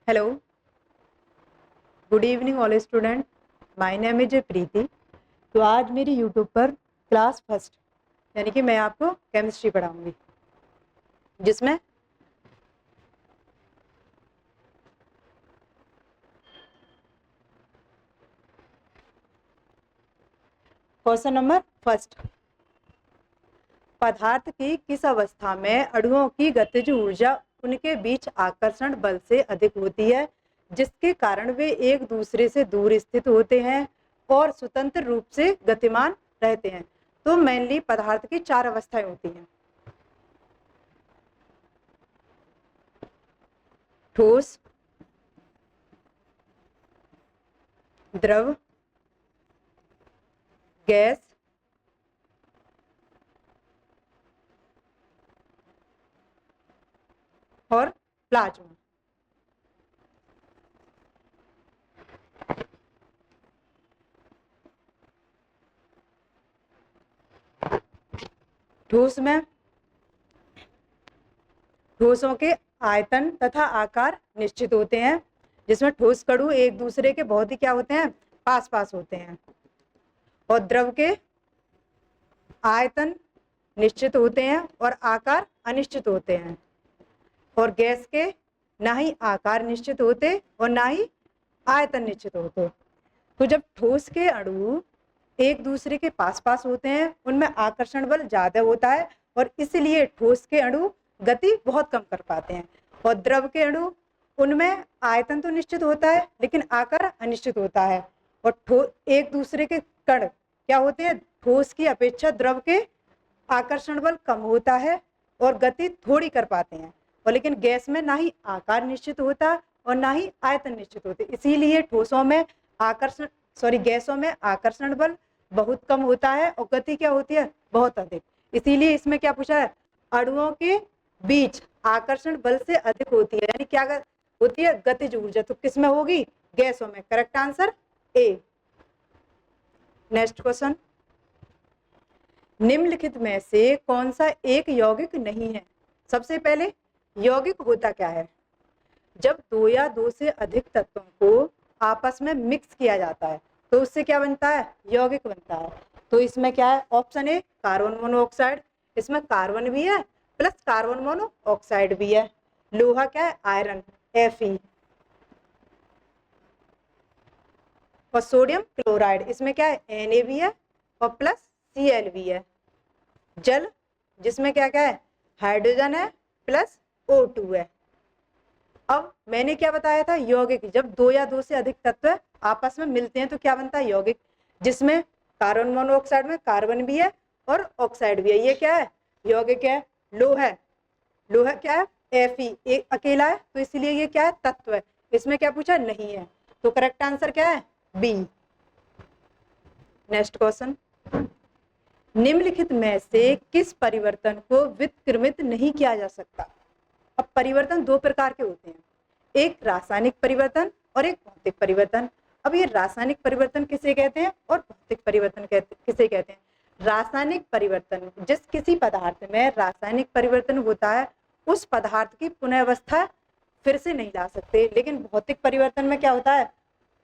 Hello, good evening all student. My name is Preeti. तो आज मेरी यूट्यूब पर क्लास फर्स्ट यानी कि मैं आपको केमिस्ट्री पढ़ाऊंगी, जिसमें क्वेश्चन नंबर फर्स्ट, पदार्थ की किस अवस्था में अणुओं की गतिज ऊर्जा उनके बीच आकर्षण बल से अधिक होती है, जिसके कारण वे एक दूसरे से दूर स्थित होते हैं और स्वतंत्र रूप से गतिमान रहते हैं। तो मेनली पदार्थ की 4 अवस्थाएं होती हैं: ठोस, द्रव, गैस और प्लाज्मा। ठोस में ठोसों के आयतन तथा आकार निश्चित होते हैं, जिसमें ठोस कणु एक दूसरे के बहुत ही क्या होते हैं, पास पास होते हैं। और द्रव के आयतन निश्चित होते हैं और आकार अनिश्चित होते हैं। और गैस के ना ही आकार निश्चित होते और ना ही आयतन निश्चित होते। तो जब ठोस के अणु एक दूसरे के पास पास होते हैं, उनमें आकर्षण बल ज्यादा होता है और इसलिए ठोस के अणु गति बहुत कम कर पाते हैं। और द्रव के अणु, उनमें आयतन तो निश्चित होता है लेकिन आकार अनिश्चित होता है। और एक दूसरे के कण क्या होते हैं, ठोस की अपेक्षा द्रव के आकर्षण बल कम होता है और गति थोड़ी कर पाते हैं। और लेकिन गैस में ना ही आकार निश्चित होता और ना ही आयतन निश्चित होते, इसीलिए ठोसों में गैसों में आकर्षण बल बहुत कम होता है और गति क्या होती है, बहुत अधिक। इसीलिए इसमें क्या पूछा है, अणुओं के बीच आकर्षण बल से अधिक होती है, यानी क्या होती है, गतिज ऊर्जा। तो किसमें होगी, गैसों में। Correct answer A. Next question, निम्नलिखित में से कौन सा एक यौगिक नहीं है। सबसे पहले यौगिक होता क्या है, जब 2 या 2 से अधिक तत्वों को आपस में मिक्स किया जाता है तो उससे क्या बनता है, यौगिक बनता है। तो इसमें क्या है, ऑप्शन ए कार्बन मोनोऑक्साइड, इसमें कार्बन भी है प्लस कार्बन मोनोऑक्साइड भी है। लोहा क्या है, आयरन Fe। और सोडियम क्लोराइड, इसमें क्या है, Na भी है और प्लस Cl भी है। जल, जिसमें क्या क्या है, हाइड्रोजन है प्लस O2 है। अब मैंने क्या बताया था, यौगिक जब 2 या 2 से अधिक तत्व आपस में मिलते हैं तो क्या बनता है, यौगिक, जिसमें कार्बन मोनोऑक्साइड में कार्बन भी है और ऑक्साइड भी है। ये क्या है, यौगिक है। लोहा क्या है, Fe, एक अकेला है तो इसलिए ये क्या है, तत्व है। इसमें क्या पूछा, नहीं है। तो करेक्ट आंसर क्या है, बी। नेक्स्ट क्वेश्चन, निम्नलिखित में से किस परिवर्तन को व्युत्क्रमित नहीं किया जा सकता। अब परिवर्तन 2 प्रकार के होते हैं, एक रासायनिक परिवर्तन और एक भौतिक परिवर्तन। अब ये रासायनिक परिवर्तन किसे कहते हैं और भौतिक परिवर्तन किसे कहते हैं। रासायनिक परिवर्तन, जिस किसी पदार्थ में रासायनिक परिवर्तन होता है उस पदार्थ की पुनः अवस्था फिर से नहीं ला सकते, लेकिन भौतिक परिवर्तन में क्या होता है,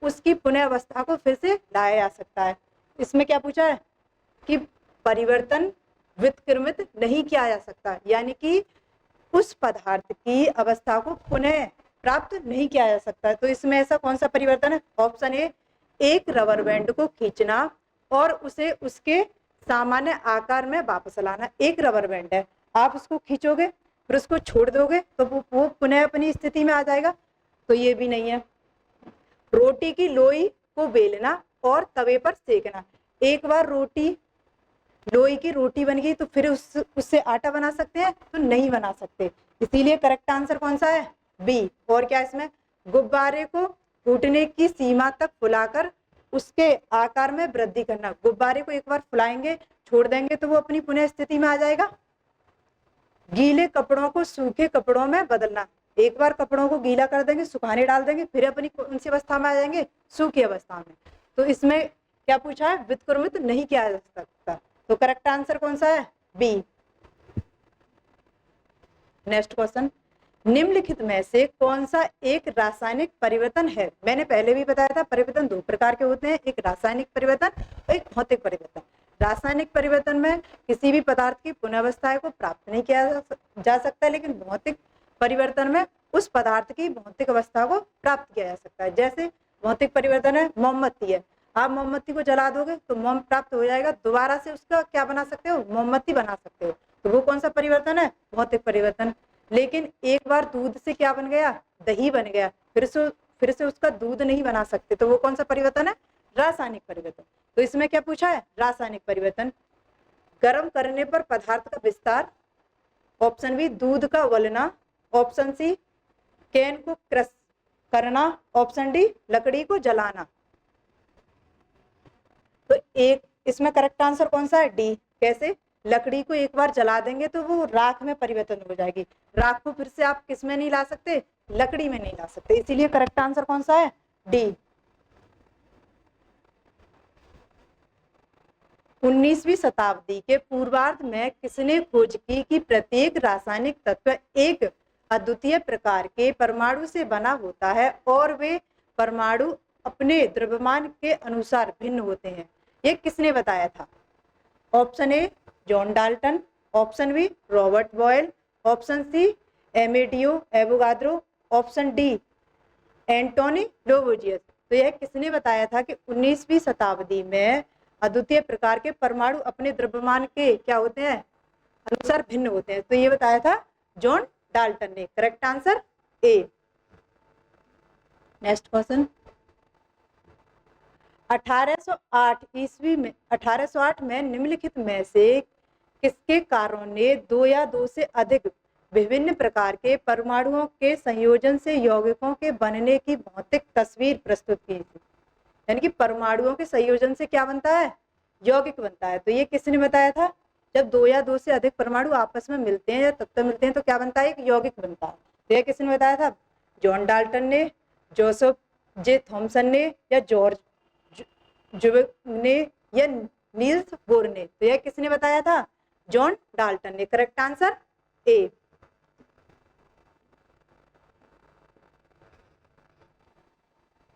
उसकी पुनः अवस्था को फिर से लाया जा सकता है। इसमें क्या पूछा है कि परिवर्तन व्युत्क्रमित नहीं किया जा सकता, यानी कि उस पदार्थ की अवस्था को पुनः प्राप्त नहीं किया जा सकता। तो इसमें ऐसा कौन सा परिवर्तन है, ऑप्शन ए, एक रबर बैंड को खींचना और उसे उसके सामान्य आकार में वापस लाना। एक रबर बैंड है, आप उसको खींचोगे फिर उसको छोड़ दोगे तो वो पुनः अपनी स्थिति में आ जाएगा, तो ये भी नहीं है। रोटी की लोई को बेलना और तवे पर सेकना, एक बार लोई की रोटी बन गई तो फिर उससे आटा बना सकते हैं, तो नहीं बना सकते। इसीलिए करेक्ट आंसर कौन सा है, बी। और क्या, इसमें गुब्बारे को फूटने की सीमा तक फुलाकर उसके आकार में वृद्धि करना। गुब्बारे को एक बार फुलाएंगे, छोड़ देंगे तो वो अपनी पुनः स्थिति में आ जाएगा। गीले कपड़ों को सूखे कपड़ों में बदलना, एक बार कपड़ों को गीला कर देंगे, सुखाने डाल देंगे, फिर अपनी कौन सी अवस्था में आ जाएंगे, सूखी अवस्था में। तो इसमें क्या पूछा है, व्युत्क्रमित नहीं किया जा सकता। तो करेक्ट आंसर कौन सा है, बी। नेक्स्ट क्वेश्चन, निम्नलिखित में से कौन सा एक रासायनिक परिवर्तन है? मैंने पहले भी बताया था परिवर्तन दो प्रकार के होते हैं, एक रासायनिक परिवर्तन और एक भौतिक परिवर्तन। रासायनिक परिवर्तन में किसी भी पदार्थ की पुनर्वस्था को प्राप्त नहीं किया जा सकता, लेकिन भौतिक परिवर्तन में उस पदार्थ की भौतिक अवस्था को प्राप्त किया जा सकता है। जैसे भौतिक परिवर्तन है, मोमबत्ती है, आप मोमबत्ती को जला दोगे तो मोम प्राप्त हो जाएगा, दोबारा से उसका क्या बना सकते हो? मोमबत्ती बना सकते हो। तो वो कौन सा परिवर्तन है? भौतिक परिवर्तन। लेकिन एक बार दूध से क्या बन गया? दही बन गया, फिर से उसका दूध नहीं बना सकते, तो वो कौन सा परिवर्तन है? रासायनिक परिवर्तन। तो इसमें क्या पूछा है? रासायनिक परिवर्तन। गर्म करने पर पदार्थ का विस्तार, ऑप्शन बी दूध का उबलना, ऑप्शन सी कैन को क्रश करना, ऑप्शन डी लकड़ी को जलाना। तो एक इसमें करेक्ट आंसर कौन सा है? डी। कैसे? लकड़ी को एक बार जला देंगे तो वो राख में परिवर्तन हो जाएगी, राख को फिर से आप किस में नहीं ला सकते? लकड़ी में नहीं ला सकते, इसीलिए करेक्ट आंसर कौन सा है? डी। 19वीं शताब्दी के पूर्वार्ध में किसने खोज की कि प्रत्येक रासायनिक तत्व एक अद्वितीय प्रकार के परमाणु से बना होता है और वे परमाणु अपने द्रव्यमान के अनुसार भिन्न होते हैं? ये किसने बताया था? Option A John Dalton, option B Robert Boyle, option C Amedeo Avogadro, option D Antoine Lavoisier. तो यह किसने बताया था कि 19वीं शताब्दी में अद्वितीय प्रकार के परमाणु अपने द्रव्यमान के क्या होते हैं? अनुसार भिन्न होते हैं। तो ये बताया था जॉन डाल्टन ने। Correct answer A. Next question, 1808 में निम्नलिखित में से किसके कारणों ने दो या दो से अधिक विभिन्न प्रकार के परमाणुओं के संयोजन से यौगिकों के बनने की भौतिक तस्वीर प्रस्तुत की थी? यानी कि परमाणुओं के संयोजन से क्या बनता है? यौगिक बनता है। तो ये किसने बताया था? जब दो या दो से अधिक परमाणु आपस में मिलते हैं या तत्व मिलते हैं तो क्या बनता है? एक यौगिक बनता है। तो यह किसने बताया था? जॉन डाल्टन ने, जोसेफ जे थॉमसन ने, या जॉर्ज जुबेक ने, या नील्स बोर ने? तो यह किसने बताया था? जॉन डाल्टन ने। Correct answer A.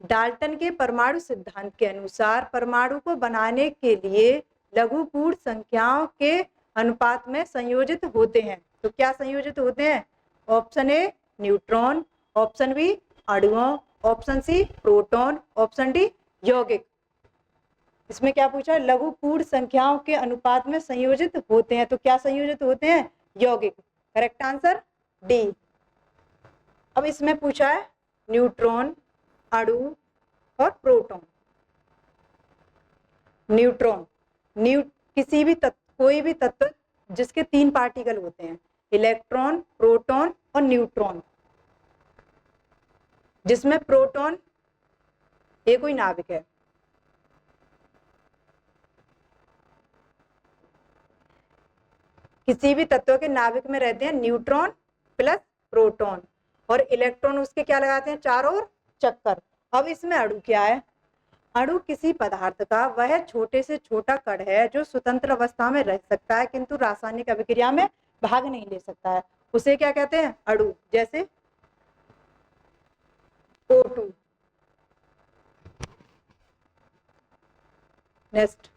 डाल्टन के परमाणु सिद्धांत के अनुसार परमाणु को बनाने के लिए लघु पूर्ण संख्याओं के अनुपात में संयोजित होते हैं। तो क्या संयोजित होते हैं? Option A neutron, option B अणुओं, option C proton, option D यौगिक। इसमें क्या पूछा? लघु पूर्ण संख्याओं के अनुपात में संयोजित होते हैं। तो क्या संयोजित होते हैं? यौगिक। Correct answer D. अब इसमें पूछा है न्यूट्रॉन, अणु और प्रोटॉन। न्यूट्रॉन किसी भी तत्व, कोई भी तत्व जिसके तीन पार्टिकल होते हैं, इलेक्ट्रॉन, प्रोटॉन और न्यूट्रॉन, जिसमें प्रोटॉन ये कोई नाभिक है, किसी भी तत्व के नाभिक में रहते हैं न्यूट्रॉन प्लस प्रोटॉन, और इलेक्ट्रॉन उसके क्या लगाते हैं? चारों ओर चक्कर। अब इसमें अणु क्या है? अणु किसी पदार्थ का वह छोटे से छोटा कण है जो स्वतंत्र अवस्था में रह सकता है किंतु रासायनिक अभिक्रिया में भाग नहीं ले सकता है, उसे क्या कहते हैं? अणु। जैसे O2। नेक्स्ट,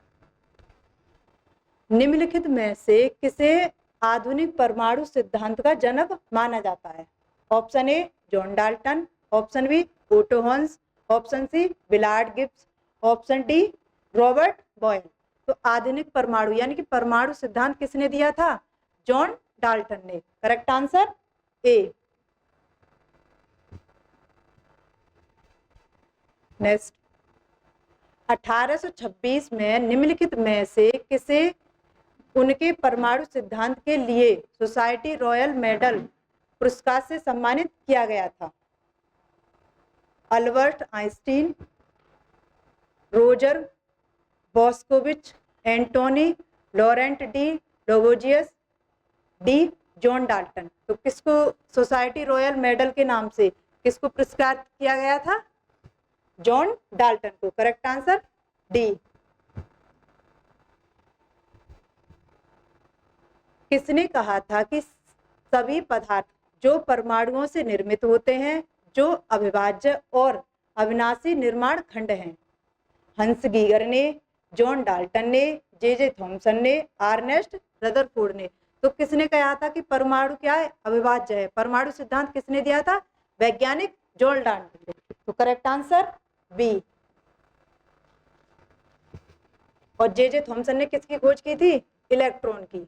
निम्नलिखित में से किसे आधुनिक परमाणु सिद्धांत का जनक माना जाता है? Option A John Dalton, option B Otto Hahn, option C Willard Gibbs, option D Robert Boyle. तो आधुनिक परमाणु यानी कि परमाणु सिद्धांत किसने दिया था? जॉन डाल्टन ने। Correct answer A. नेक्स्ट, 1826 में निम्नलिखित में से किसे उनके परमाणु सिद्धांत के लिए सोसाइटी रॉयल मेडल पुरस्कार से सम्मानित किया गया था? Albert Einstein, Roger Boscovich, Antoine Laurent de Lavoisier, D John Dalton. तो किसको सोसाइटी रॉयल मेडल के नाम से किसको पुरस्कार किया गया था? जॉन डाल्टन को। Correct answer D. किसने कहा था कि सभी पदार्थ जो परमाणुओं से निर्मित होते हैं, जो अविभाज्य और अविनाशी निर्माण खंड हैं। हंस गीगर ने, जॉन डाल्टन ने, जे थॉमसन ने, अर्नेस्ट रदरफोर्ड ने। तो किसने कहा था कि परमाणु क्या है? अविभाज्य है। परमाणु सिद्धांत किसने दिया था? वैज्ञानिक जॉन डाल्टन ने। तो करेक्ट आंसर बी। और जे थॉमसन ने किसकी खोज की थी? इलेक्ट्रॉन की।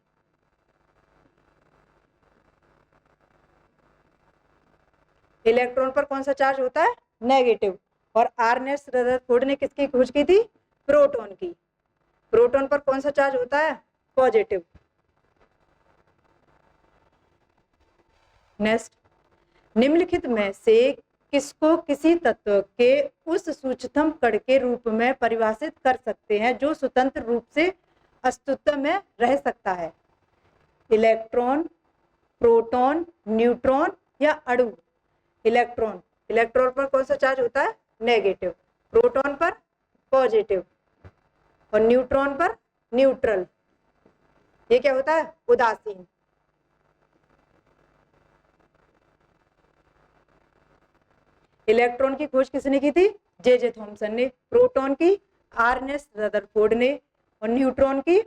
इलेक्ट्रॉन पर कौन सा चार्ज होता है? नेगेटिव। और अर्नेस्ट रदरफोर्ड ने किसकी खोज की थी? प्रोटॉन की। प्रोटॉन पर कौन सा चार्ज होता है? पॉजिटिव। नेक्स्ट, निम्नलिखित में से किसको किसी तत्व के उस सूक्ष्मतम कण के रूप में परिभाषित कर सकते हैं जो स्वतंत्र रूप से अस्तित्व में रह सकता है? इलेक्ट्रॉन, प्रोटॉन, न्यूट्रॉन या अणु? इलेक्ट्रॉन। इलेक्ट्रॉन पर कौन सा चार्ज होता है? नेगेटिव। प्रोटॉन पर पॉजिटिव और न्यूट्रॉन पर न्यूट्रल। ये क्या होता है? उदासीन। इलेक्ट्रॉन की खोज किसने की थी? जे थॉमसन ने। प्रोटॉन की अर्नेस्ट रदरफोर्ड ने। और न्यूट्रॉन की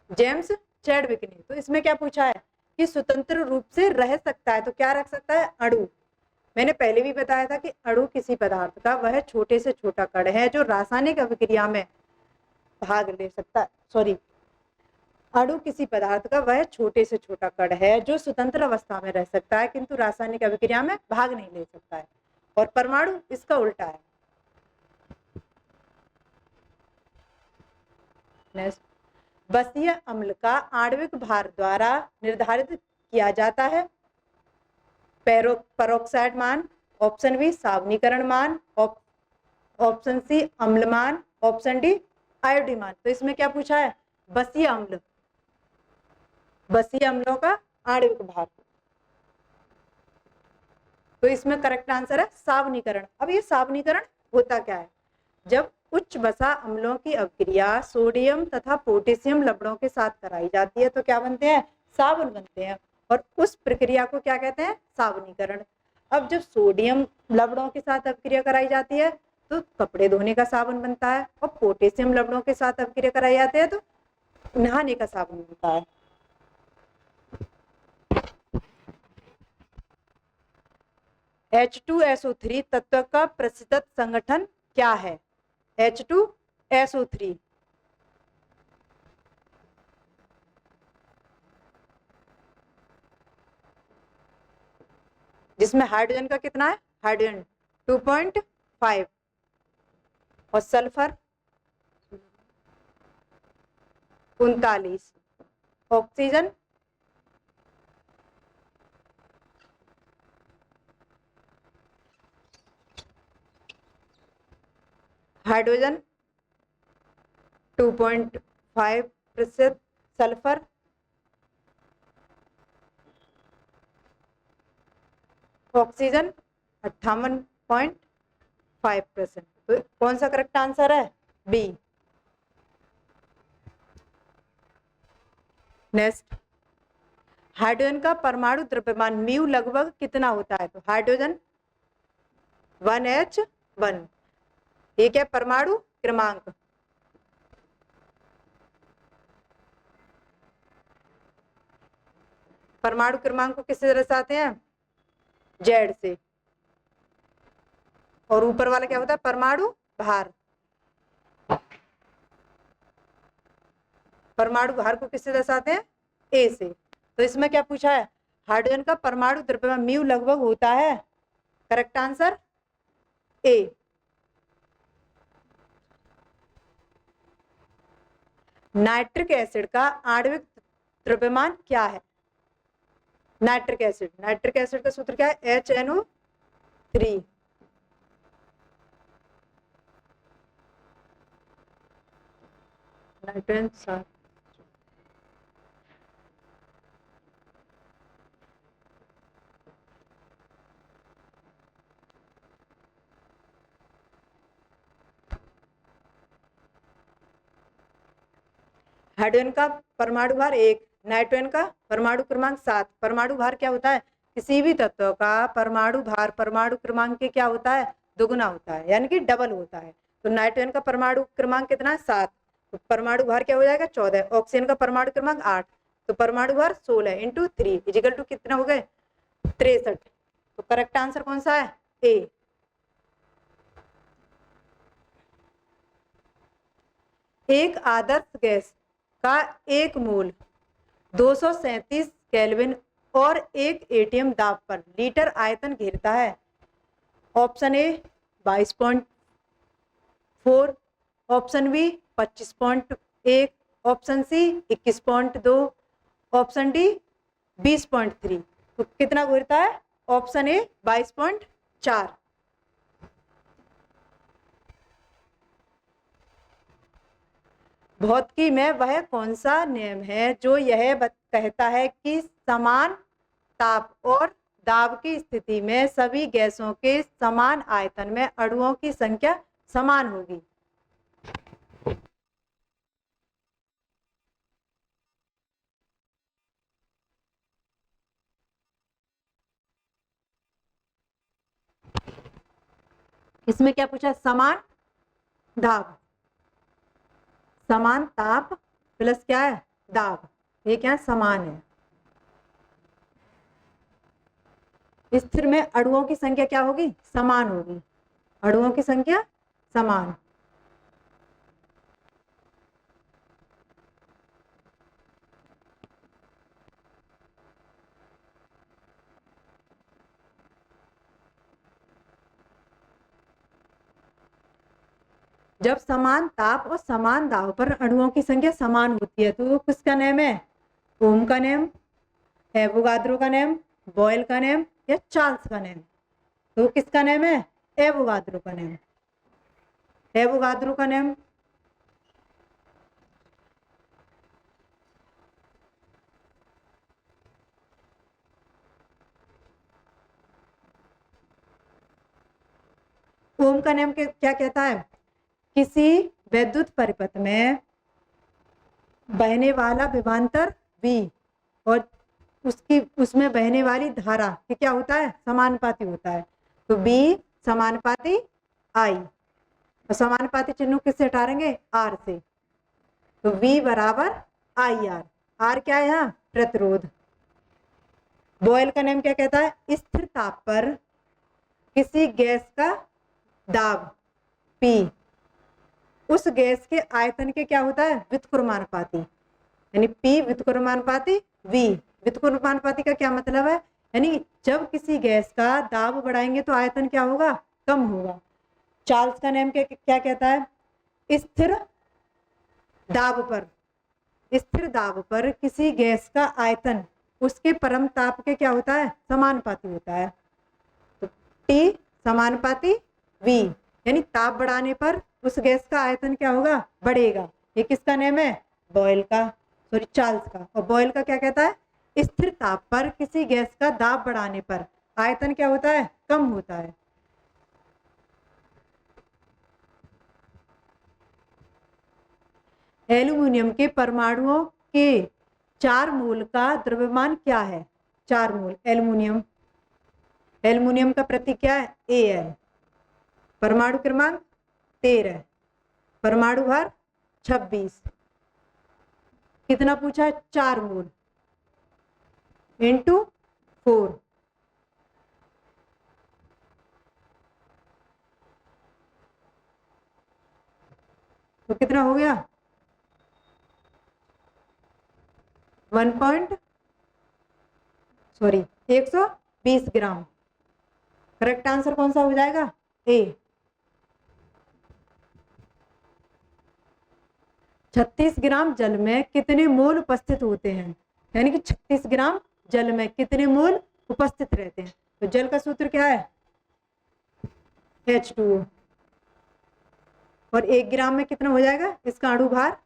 जेम्स चैडविक ने। तो इसमें क्या पूछा है कि स्वतंत्र रूप से रह सकता है, तो क्या रख सकता है? अणु। मैंने पहले भी बताया था कि अणु किसी पदार्थ का वह छोटे से छोटा कण है जो रासायनिक अभिक्रिया में भाग ले सकता है। सॉरी, अणु किसी पदार्थ का वह छोटे से छोटा कण है जो स्वतंत्र अवस्था में रह सकता है किंतु रासायनिक अभिक्रिया में भाग नहीं ले सकता है। और परमाणु इसका उल्टा है। नेक्स्ट, बसीय अम्ल का आणविक भार द्वारा निर्धारित किया जाता है। पेरोक्साइड मान, ऑप्शन बी सावनीकरण मान, ऑप्शन सी अम्ल मान, ऑप्शन डी आयोडीन मान। तो इसमें क्या पूछा है? बसीय अम्ल। बसीय अम्लों का आणविक भार। तो इसमें करेक्ट आंसर है सावनीकरण। अब ये सावनीकरण होता क्या है? जब उच्च वसा अम्लों की अभिक्रिया सोडियम तथा पोटेशियम लवणों के साथ कराई जाती है तो क्या बनते हैं? साबुन बनते हैं। और उस प्रक्रिया को क्या कहते हैं? सावनीकरण। अब जब सोडियम लवणों के साथ अभिक्रिया कराई जाती है तो कपड़े धोने का साबुन बनता है, और पोटेशियम लवणों के साथ अभिक्रिया कराई जाती है तो नहाने का साबुन बनता है। H2SO3 तत्व का प्रसिद्ध संगठन क्या है? H2SO3। जिसमें हाइड्रोजन का कितना है? हाइड्रोजन 2.5 और सल्फर 39, ऑक्सीजन 2.5%, सल्फर ऑक्सीजन 58.5%। तो कौन सा करेक्ट आंसर है? बी। नेक्स्ट, हाइड्रोजन का परमाणु द्रव्यमान म्यू लगभग कितना होता है? तो हाइड्रोजन 1H1। ये क्या? परमाणु क्रमांक। परमाणु क्रमांक को किससे दर्शाते हैं? जेड से। और ऊपर वाला क्या होता है? परमाणु भार। परमाणु भार को किससे दर्शाते हैं? ए से। तो इसमें क्या पूछा है? हाइड्रोजन का परमाणु द्रव्यमान म्यू लगभग होता है। Correct answer A. Nitric acid का आणविक द्रव्यमान क्या है? Nitric acid. नाइट्रिक एसिड का सूत्र क्या है? HNO3। नाइट्रोजन हाइड्रोजन का परमाणु भार 1, नाइट्रोजन का परमाणु क्रमांक 7। परमाणु भार क्या होता है? किसी भी तत्व का परमाणु भार परमाणु क्रमांक के क्या होता है? दुगुना होता है, यानी कि डबल होता है। तो नाइट्रोजन का परमाणु क्रमांक कितना है? 7। तो परमाणु भार क्या हो जाएगा? 14। ऑक्सीजन का परमाणु क्रमांक 8, तो परमाणु भार 16 इंटू 3 इजिकल टू कितना हो गए? 63। तो करेक्ट आंसर कौन सा है? ए। एक आदर्श गैस का एक मोल 237 केल्विन और 1 एटीएम दाब पर लीटर आयतन घेरता है। Option A 22.4, option B 25.1, option C 21.2, option D 20.3। तो कितना घेरता है? Option A 22.4। भौतिकी में वह कौन सा नियम है जो यह कहता है कि समान ताप और दाब की स्थिति में सभी गैसों के समान आयतन में अणुओं की संख्या समान होगी? इसमें क्या पूछा? समान दाब, समान ताप प्लस क्या है? दाब। ये क्या समान है। स्थिर में अणुओं की संख्या क्या होगी? समान होगी। अणुओं की संख्या समान। जब समान ताप और समान दाब पर अणुओं की संख्या समान होती है तो वो किसका नियम है? ओम का नियम, एवोगाद्रो का नियम, बॉयल का नियम या चार्ल्स का नियम? तो किसका नियम है? एवोगाद्रो का नियम। एवोगाद्रो का नियम। ओम का नियम क्या कहता है? किसी वैद्युत परिपथ में बहने वाला विभवांतर V और उसमें बहने वाली धारा ये क्या होता है? समानुपाती होता है। तो B समानुपाती I, और समानुपाती चिन्ह किससे हटाएंगे? R से। तो V बराबर IR। R क्या है यहाँ? प्रतिरोध। बॉयल का नियम क्या कहता है? स्थिर ताप पर किसी गैस का दाब P उस गैस के आयतन के क्या होता है? व्युत्क्रमानुपाती, यानी P व्युत्क्रमानुपाती V। व्युत्क्रमानुपाती का क्या मतलब है? यानी जब किसी गैस का दाब बढ़ाएंगे तो आयतन क्या होगा? कम होगा। चार्ल्स का नियम क्या कहता है? स्थिर दाब पर किसी गैस का आयतन उसके परम ताप के क्या होता है? समानुपाती होता है। तो T समानुपाती V, यानी ताप बढ़ाने पर उस गैस का आयतन क्या होगा? बढ़ेगा। ये किसका नियम है? बॉयल का, सॉरी चार्ल्स का। और बॉयल का क्या कहता है? स्थिर ताप पर किसी गैस का दाब बढ़ाने पर आयतन क्या होता है? कम होता है। एल्यूमिनियम के परमाणुओं के 4 मोल का द्रव्यमान क्या है? 4 मोल एल्यूमिनियम का प्रतीक क्या है? Al। परमाणु क्रमांक 13, परमाणु भार 26। कितना पूछा? 4 मोल इंटू 4, तो कितना हो गया? 120 ग्राम। करेक्ट आंसर कौन सा हो जाएगा? ए। 36 ग्राम जल में कितने मोल उपस्थित होते हैं? यानी कि 36 ग्राम जल में कितने मोल उपस्थित रहते हैं? तो जल का सूत्र क्या है? H2O। और 1 ग्राम में कितना हो जाएगा इसका अणु भार?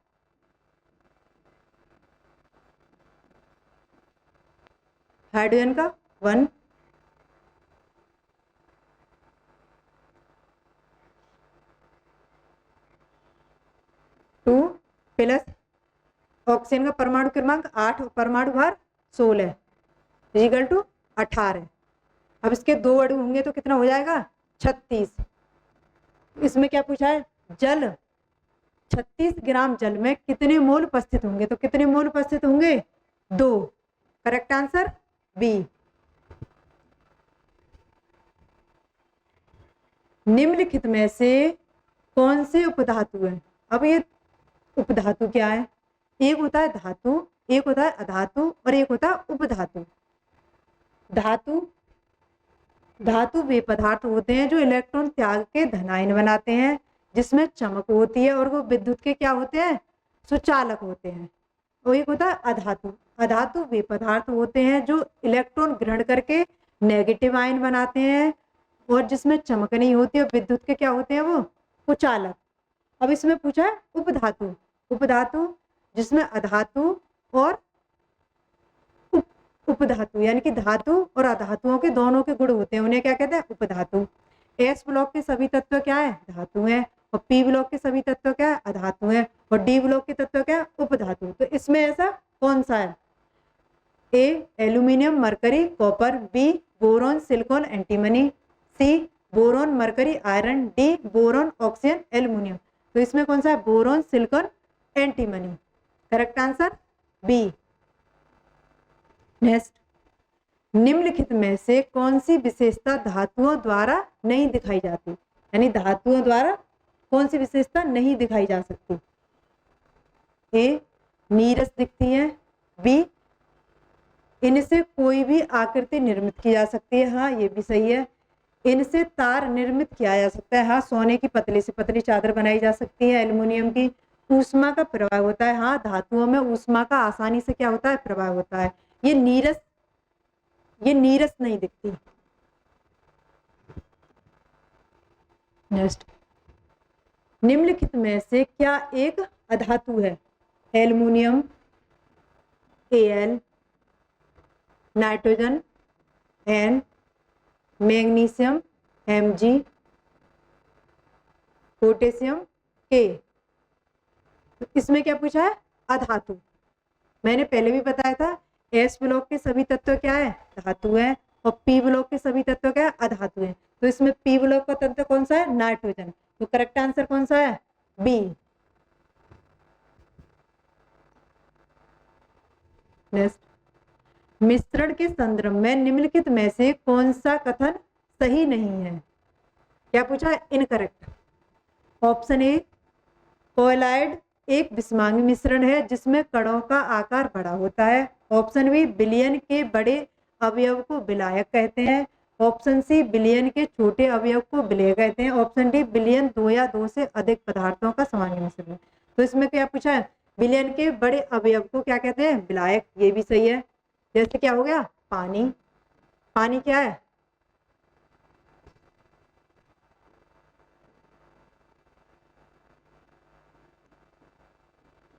हाइड्रोजन का 1, 2 प्लस ऑक्सीजन का परमाणु क्रमांक 8 और परमाणु भार 16 इक्वल टू 18। अब इसके 2 अणु होंगे तो कितना हो जाएगा 36। इसमें क्या पूछा है, जल 36 ग्राम जल में कितने मोल उपस्थित होंगे, तो कितने मोल उपस्थित होंगे 2। Correct answer B. निम्नलिखित में से कौन से उपधातु है। अब ये उपधातु क्या है, एक होता है धातु, एक होता है अधातु और एक होता है उपधातु। धातु धातु वे पदार्थ होते हैं जो इलेक्ट्रॉन त्याग के धनायन बनाते हैं, जिसमें चमक होती है और वो विद्युत के क्या होते हैं, सुचालक होते हैं। और एक होता है अधातु। अधातु वे पदार्थ होते हैं जो इलेक्ट्रॉन ग्रहण करके नेगेटिव आयन बनाते हैं और जिसमें चमक नहीं होती और विद्युत के क्या होते हैं, वो कुचालक। अब इसमें पूछा है उपधातु। उपधातु जिसमें अधातु और उपधातु यानी कि धातु और अधातुओं के दोनों के गुण होते हैं, उन्हें क्या कहते हैं, उपधातु। एस ब्लॉक के सभी तत्व क्या है, धातु है। और पी ब्लॉक के सभी तत्व क्या है, अधातु है। और डी ब्लॉक के तत्व क्या है, उपधातु। तो इसमें ऐसा कौन सा है, A aluminium mercury copper, B boron silicon antimony, C boron mercury iron, D boron oxygen aluminium. तो इसमें कौन सा है, boron silicon antimony. Correct answer B. Next, निम्नलिखित में से कौन सी विशेषता धातुओं द्वारा नहीं दिखाई जाती, यानी धातुओं द्वारा कौन सी विशेषता नहीं दिखाई जा सकती। ए नीरस दिखती है, बी इनसे कोई भी आकृति निर्मित की जा सकती है, हाँ ये भी सही है। इनसे तार निर्मित किया जा सकता है, हाँ सोने की पतली से पतली चादर बनाई जा सकती है। एल्युमिनियम की ऊष्मा का प्रभाव होता है, हाँ धातुओं में ऊष्मा का आसानी से क्या होता है, प्रभाव होता है। ये नीरस नहीं दिखती। नेक्स्ट, निम्नलिखित में से क्या एक अधातु है, aluminium Al, nitrogen N, magnesium Mg, potassium K। इसमें क्या पूछा है, अधातु। मैंने पहले भी बताया था एस ब्लॉक के सभी तत्व क्या है, धातु है। और पी ब्लॉक के सभी तत्व क्या है, अधातु है। तो इसमें पी ब्लॉक का तत्व कौन सा है, नाइट्रोजन। तो करेक्ट आंसर कौन सा है, बी। नेक्स्ट, मिश्रण के संदर्भ में निम्नलिखित में से कौन सा कथन सही नहीं है। क्या पूछा है, इनकरेक्ट। ऑप्शन ए कोयलाइड एक विषमांगी मिश्रण है जिसमें कणों का आकार बड़ा होता है। ऑप्शन बी बिलियन के बड़े अवयव को विलायक कहते हैं। ऑप्शन सी बिलियन के छोटे अवयव को विलेय कहते हैं। ऑप्शन डी बिलियन 2 या 2 से अधिक पदार्थों का सामान्य मिश्रण। तो इसमें क्या पूछा है, बिलियन के बड़े अवयव को क्या कहते हैं, विलायक। ये भी सही है। जैसे क्या हो गया, पानी। पानी क्या है,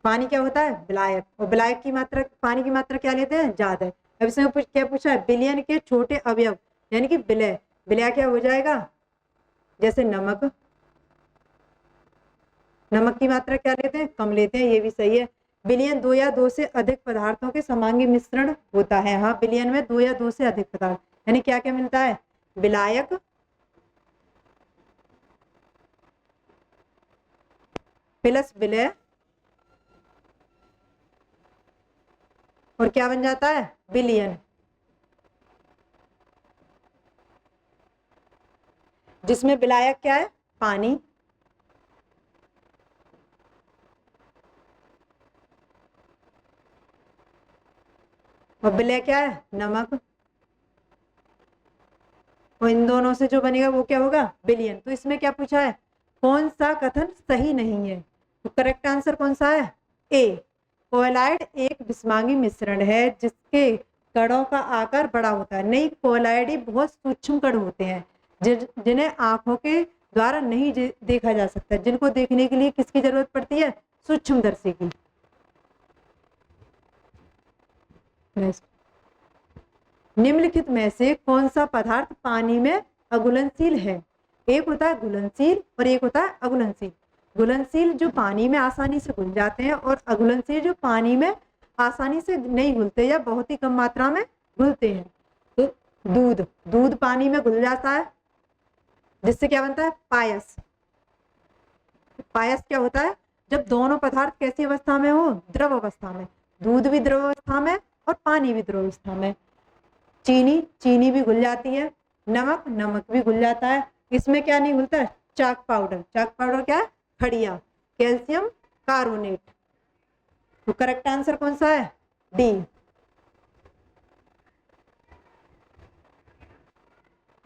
पानी क्या होता है, विलायक। और विलायक की मात्रा, पानी की मात्रा क्या लेते हैं, ज्यादा है। अब इसमें क्या पूछा है, बिलियन के छोटे अवयव यानी कि विलय। विलय क्या हो जाएगा, जैसे नमक। नमक की मात्रा क्या लेते हैं, कम लेते हैं। ये भी सही है। बिलियन 2 या 2 से अधिक पदार्थों के समांगी मिश्रण होता है। हाँ बिलियन में 2 या 2 से अधिक पदार्थ, यानी क्या क्या मिलता है, विलायक प्लस विलय, और क्या बन जाता है, बिलियन। जिसमें विलायक क्या है, पानी। और विलय क्या है, नमक। और इन दोनों से जो बनेगा वो क्या होगा, बिलियन। तो इसमें क्या पूछा है, कौन सा कथन सही नहीं है। तो करेक्ट आंसर कौन सा है, ए कोयलाइड एक विषमांगी मिश्रण है जिसके कणों का आकार बड़ा होता है। नहीं, कोयलाइड बहुत सूक्ष्म कण होते हैं जिन्हें आंखों के द्वारा नहीं देखा जा सकता। जिनको देखने के लिए किसकी जरूरत पड़ती है, सूक्ष्मदर्शी की। निम्नलिखित में से कौन सा पदार्थ पानी में अघुलनशील है। एक होता है घुलनशील और एक होता है अघुलनशील। घुलनशील जो पानी में आसानी से घुल जाते हैं और अघुलनशील जो पानी में आसानी से नहीं घुलते या बहुत ही कम मात्रा में घुलते हैं। तो दूध, दूध पानी में घुल जाता है, जिससे क्या बनता है? पायस। पायस क्या होता है? जब दोनों पदार्थ कैसी अवस्था में हो? द्रव अवस्था में। दूध भी द्रव अवस्था में और पानी भी द्रव अवस्था में। चीनी, चीनी भी घुल जाती है। नमक, नमक भी घुल जाता है। इसमें क्या नहीं घुलता? चाक पाउडर। चाक पाउडर क्या है? खड़िया। Calcium carbonate. तो करेक्ट आंसर कौन सा है? डी।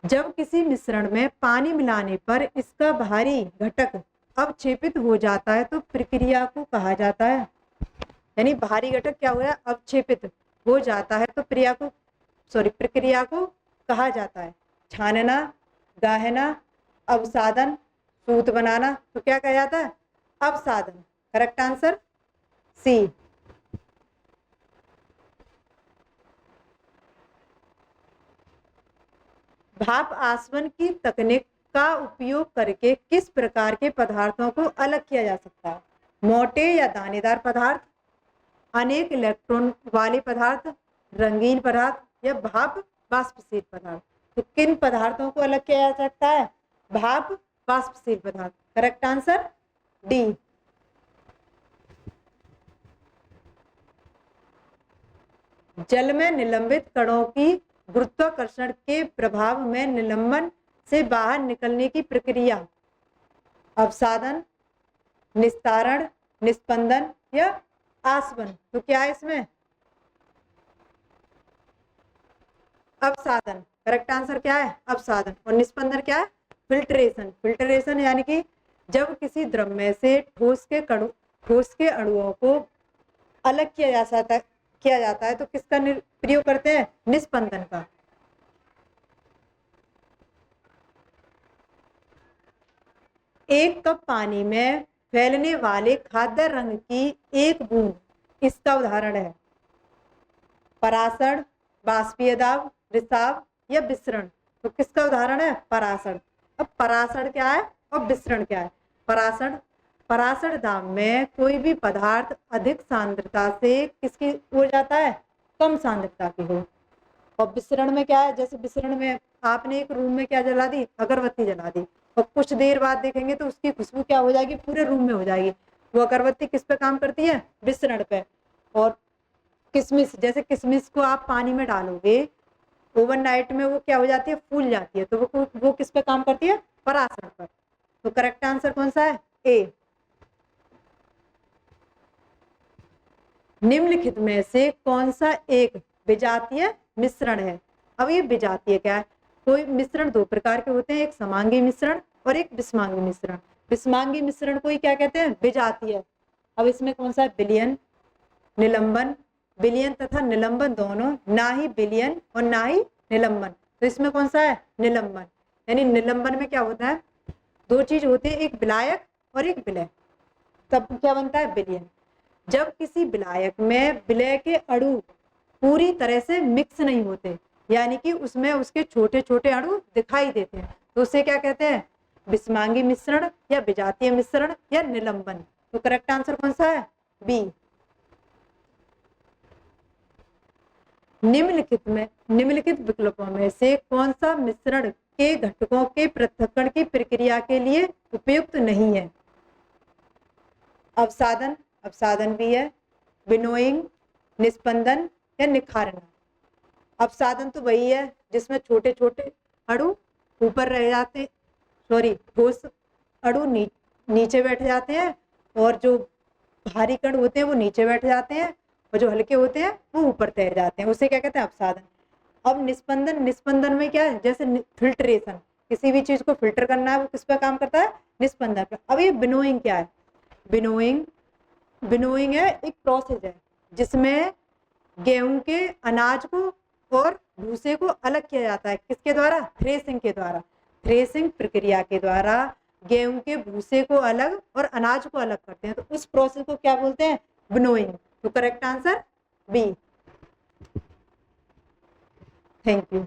जब किसी मिश्रण में पानी मिलाने पर इसका बाहरी घटक अवक्षेपित हो जाता है तो प्रक्रिया को कहा जाता है। यानी बाहरी घटक क्या हुआ? अवक्षेपित हो जाता है तो प्रक्रिया को कहा जाता है। छानना, गाहना, अवसादन, सूत बनाना। तो क्या कहा जाता है? अवसादन। Correct answer C. भाप आसवन की तकनीक का उपयोग करके किस प्रकार के पदार्थों को अलग किया जा सकता है? मोटे या दानेदार पदार्थ, अनेक इलेक्ट्रॉन वाले पदार्थ, रंगीन पदार्थ या भाप वाष्पशील पदार्थ। तो किन पदार्थों को अलग किया जा सकता है? भाप वाष्पशील पदार्थ। Correct answer D. जल में निलंबित कणों की गुरुत्वाकर्षण के प्रभाव में निलंबन से बाहर निकलने की प्रक्रिया अवसादन, निस्तारण, निस्पंदन या आसवन। तो क्या है इसमें? अवसादन। करेक्ट आंसर क्या है? अवसादन। और निस्पंदन क्या है? फिल्ट्रेशन। फिल्ट्रेशन यानी कि जब किसी द्रव में से ठोस के अणुओं को अलग किया जाता है तो किसका प्रयोग करते हैं? निस्पंदन का। एक कप पानी में फैलने वाले खाद्य रंग की एक बूंद इसका उदाहरण है। परासर, बाष्पीय दाब, रिसाव या विसरण। तो किसका उदाहरण है? परासर। अब परासर क्या है और विसरण क्या है? परासर दाब में कोई भी पदार्थ अधिक सांद्रता से किसकी हो जाता है? कम सांद्रता की हो। और विसरण में क्या है? जैसे विसरण में आपने एक रूम में क्या जला दी? अगरबत्ती जला दी, और कुछ देर बाद देखेंगे तो उसकी खुशबू क्या हो जाएगी? पूरे रूम में हो जाएगी। वो अगरबत्ती किस पे काम करती है? विसरण पे। और किशमिश, जैसे किशमिश को आप पानी में डालोगे ओवरनाइट में, वो क्या हो जाती है? फूल जाती है। तो वो किस पे काम करती है? परासर पर। तो करेक्ट आंसर कौन सा है? ए। निम्नलिखित में से कौन सा एक विजातीय मिश्रण है? अब ये विजातीय क्या है? कोई मिश्रण दो प्रकार के होते हैं, एक समांगी मिश्रण और एक विषमांगी मिश्रण। विषमांगी मिश्रण को ही क्या कहते हैं? विजातीय। अब इसमें कौन सा है? विलयन, निलंबन। विलयन तथा निलंबन दोनों, ना ही विलयन और ना ही निलंबन। तो इसमें कौन सा है? निलंबन। यानी निलंबन में क्या होता है? दो चीज होती है, एक विलायक और एक विलय। तब क्या बनता है? विलयन। जब किसी विलायक में विलय के अणु पूरी तरह से मिक्स नहीं होते, यानी कि उसमें उसके छोटे छोटे अणु दिखाई देते हैं, तो उसे क्या कहते हैं? विषमांगी मिश्रण या विजातीय मिश्रण या निलंबन। तो करेक्ट आंसर कौन सा है? बी। निम्नलिखित विकल्पों में से कौन सा मिश्रण के घटकों के पृथक्करण की प्रक्रिया के लिए उपयुक्त नहीं है? अवसादन, अवसादन भी है। विनोइंग, निस्पंदन या निखारना। अवसादन तो वही है जिसमें छोटे छोटे अणु ऊपर रह जाते, ठोस अणु नीचे बैठ जाते हैं, और जो भारी कण होते हैं वो नीचे बैठ जाते हैं, और जो हल्के होते हैं वो ऊपर तैर जाते हैं। उसे क्या कहते हैं? अवसादन। अब निस्पंदन में क्या है? जैसे फिल्ट्रेशन, किसी भी चीज को फिल्टर करना है, वो किस पे काम करता है? निस्पंदन पे। अब ये विनोइंग क्या है? विनोइंग है, एक प्रोसेस है जिसमें गेहूं के अनाज को और भूसे को अलग किया जाता है। किसके द्वारा? थ्रेसिंग के द्वारा। थ्रेसिंग प्रक्रिया के द्वारा गेहूं के भूसे को अलग और अनाज को अलग करते हैं, तो उस प्रोसेस को क्या बोलते हैं? विनोइंग। तो correct answer B. Thank you.